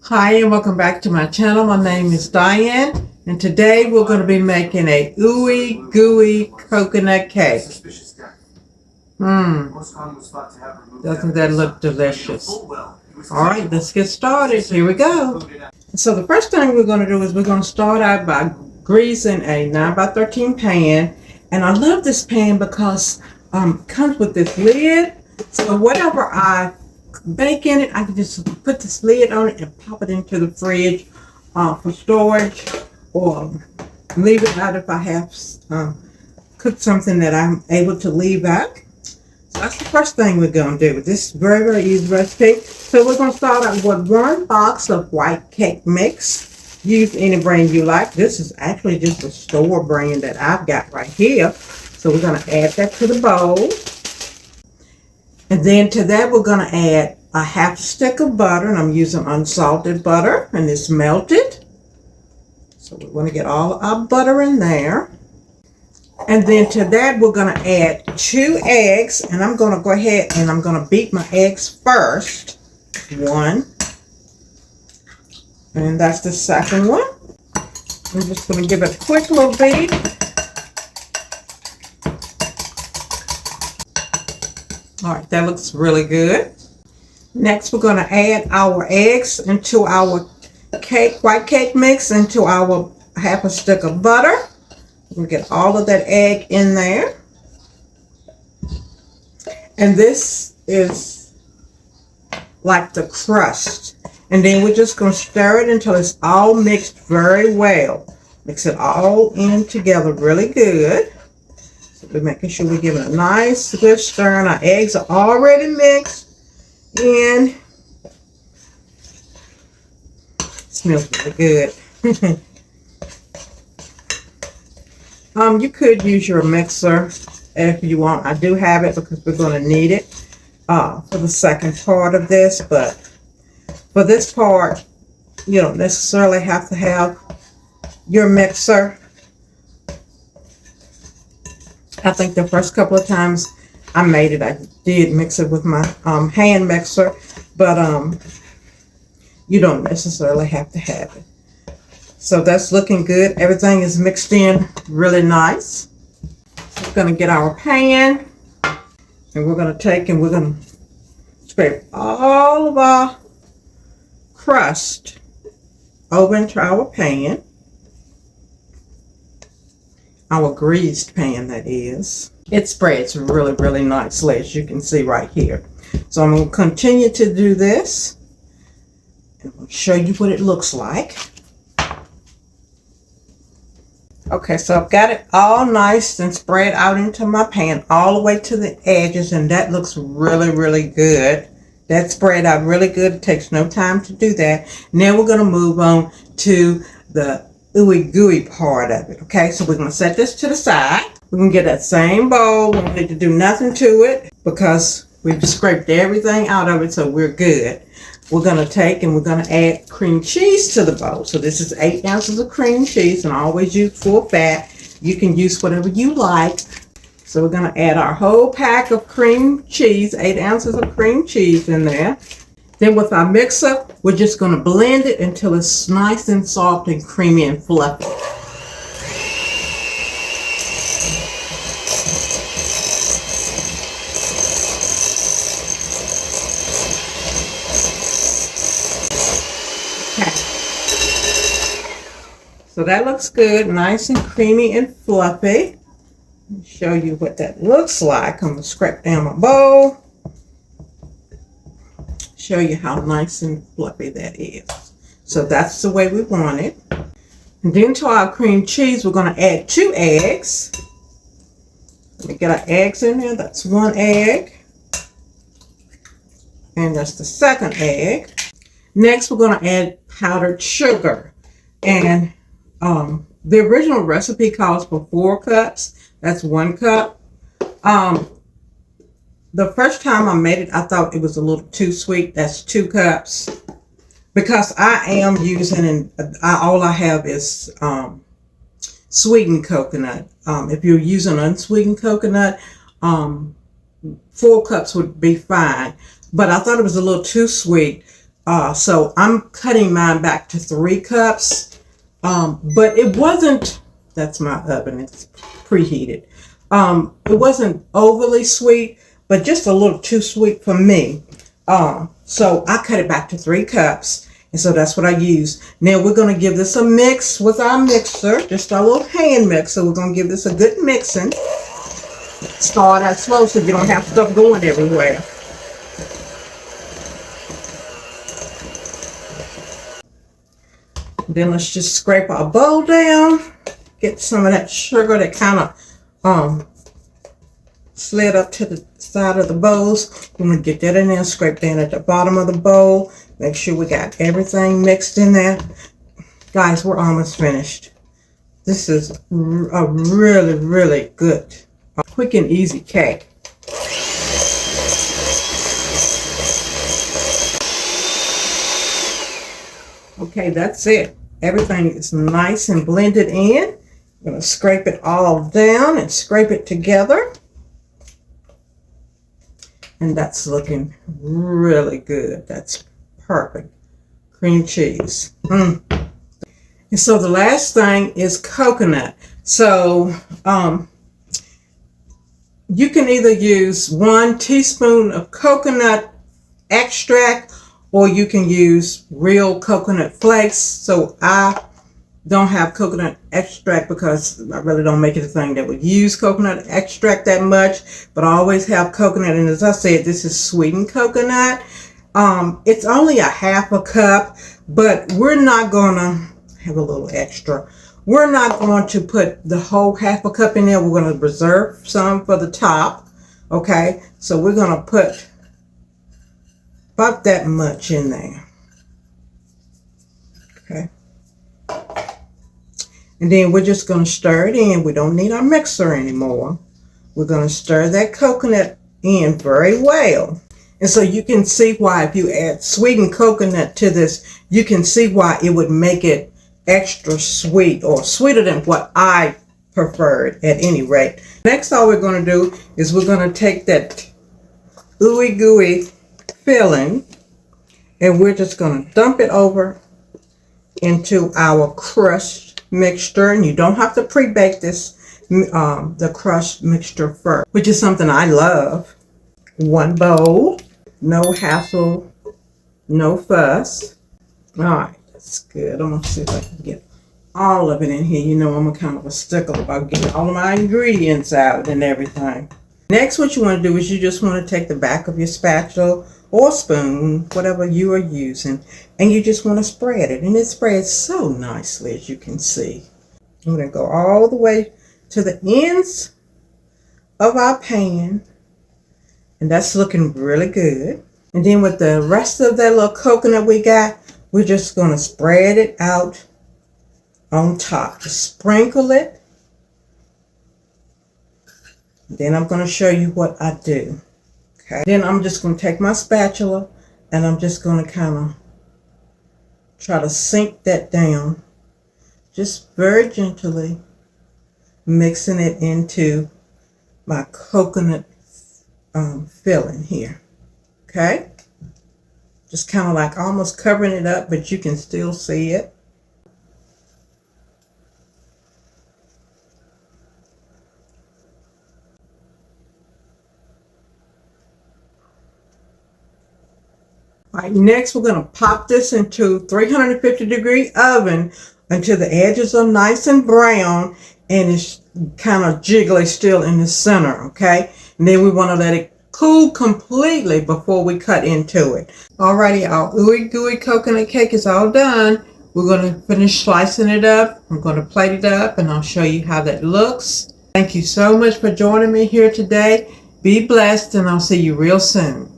Hi and welcome back to my channel. My name is Diane and today we're going to be making a Ooey Gooey Coconut Cake. Doesn't that look delicious? Alright, let's get started. Here we go. So the first thing we're going to do is we're going to start out by greasing a 9x13 pan. And I love this pan because it comes with this lid. So whatever I bake in it, I can just put this lid on it and pop it into the fridge for storage, or leave it out if I have cooked something that I'm able to leave out. So that's the first thing we're going to do with this very easy recipe. So we're going to start out with 1 box of white cake mix. Use any brand you like. This is actually just a store brand that I've got right here. So we're going to add that to the bowl. And then to that, we're going to add a 1/2 stick of butter, and I'm using unsalted butter, and it's melted. So we're going to get all our butter in there. And then to that, we're going to add 2 eggs, and I'm going to go ahead and I'm going to beat my eggs first. 1. And that's the second one. I'm just going to give it a quick little beat. All right, that looks really good. Next, we're going to add our eggs into our white cake mix, into our 1/2 stick of butter. We'll get all of that egg in there. And this is like the crust. And then we're just going to stir it until it's all mixed very well. Mix it all in together really good. We're making sure we give it a nice good stir, and our eggs are already mixed in. Smells really good. You could use your mixer if you want. I do have it because we're going to need it for the second part of this, but for this part you don't necessarily have to have your mixer. I think the first couple of times I made it, I did mix it with my hand mixer, but you don't necessarily have to have it. So that's looking good. Everything is mixed in really nice. So we're going to get our pan, and we're going to take and we're going to scrape all of our crust over into our pan. Our greased pan, that is. It spreads really nicely, as you can see right here. So I'm going to continue to do this, and I'll show you what it looks like. Okay, so I've got it all nice and spread out into my pan all the way to the edges, and that looks really good. That spread out really good. It takes no time to do that. Now we're going to move on to the ooey gooey part of it. Okay, so we're going to set this to the side. We're going to get that same bowl. We don't need to do nothing to it because we've scraped everything out of it, so we're good. We're going to take and we're going to add cream cheese to the bowl. So this is 8 ounces of cream cheese, and I always use full fat. You can use whatever you like. So we're going to add our whole pack of cream cheese, 8 ounces of cream cheese in there. Then with our mixer, we're just going to blend it until it's nice and soft and creamy and fluffy. Okay. So that looks good, nice and creamy and fluffy. Let me show you what that looks like. I'm going to scrape down my bowl. Show you how nice and fluffy that is. So that's the way we want it. And then to our cream cheese, we're going to add 2 eggs. Let me get our eggs in there. That's 1 egg. And that's the second egg. Next, we're going to add powdered sugar. And the original recipe calls for 4 cups. That's 1 cup. The first time I made it, I thought it was a little too sweet. That's 2 cups. Because I am using, and all I have is sweetened coconut. If you're using unsweetened coconut, 4 cups would be fine. But I thought it was a little too sweet. So I'm cutting mine back to 3 cups. But it wasn't, that's my oven, it's preheated. It wasn't overly sweet, but just a little too sweet for me. So I cut it back to 3 cups. And so that's what I use. Now we're going to give this a mix with our mixer, just our little hand mixer. We're going to give this a good mixing. Start out slow so you don't have stuff going everywhere. Then let's just scrape our bowl down. Get some of that sugar that kind of slid up to the side of the bowls. I'm going to get that in there, scrape down at the bottom of the bowl. Make sure we got everything mixed in there. Guys, we're almost finished. This is a really, really good, quick and easy cake. Okay, that's it. Everything is nice and blended in. I'm going to scrape it all down and scrape it together. And that's looking really good. That's perfect. Cream cheese. And so the last thing is coconut. So you can either use 1 teaspoon of coconut extract, or you can use real coconut flakes. So I don't have coconut extract because I really don't make it a thing that would use coconut extract that much, but I always have coconut. And as I said, this is sweetened coconut. It's only a half a cup, but we're not gonna have a little extra. We're not going to put the whole half a cup in there. We're going to reserve some for the top. Okay, so we're going to put about that much in there. Okay. And then we're just going to stir it in. We don't need our mixer anymore. We're going to stir that coconut in very well. And so you can see why if you add sweetened coconut to this, you can see why it would make it extra sweet, or sweeter than what I preferred at any rate. Next, all we're going to do is we're going to take that ooey gooey filling and we're just going to dump it over into our crust mixture. And you don't have to pre-bake this, the crust mixture first, which is something I love. 1 bowl, no hassle, no fuss. All right, that's good. I'm going to see if I can get all of it in here. You know, I'm a kind of a stickler about getting all of my ingredients out and everything. Next, what you want to do is you just want to take the back of your spatula or spoon, whatever you are using, and you just want to spread it. And it spreads so nicely, as you can see. I'm going to go all the way to the ends of our pan, and that's looking really good. And then with the rest of that little coconut we got, we're just going to spread it out on top. Just sprinkle it. Then I'm going to show you what I do. Okay. Then I'm just going to take my spatula and I'm just going to kind of try to sink that down. Just very gently mixing it into my coconut filling here. Okay. Just kind of like almost covering it up, but you can still see it. All right, next we're going to pop this into 350-degree oven until the edges are nice and brown and it's kind of jiggly still in the center, okay? And then we want to let it cool completely before we cut into it. Alrighty, our ooey gooey coconut cake is all done. We're going to finish slicing it up. I'm going to plate it up and I'll show you how that looks. Thank you so much for joining me here today. Be blessed and I'll see you real soon.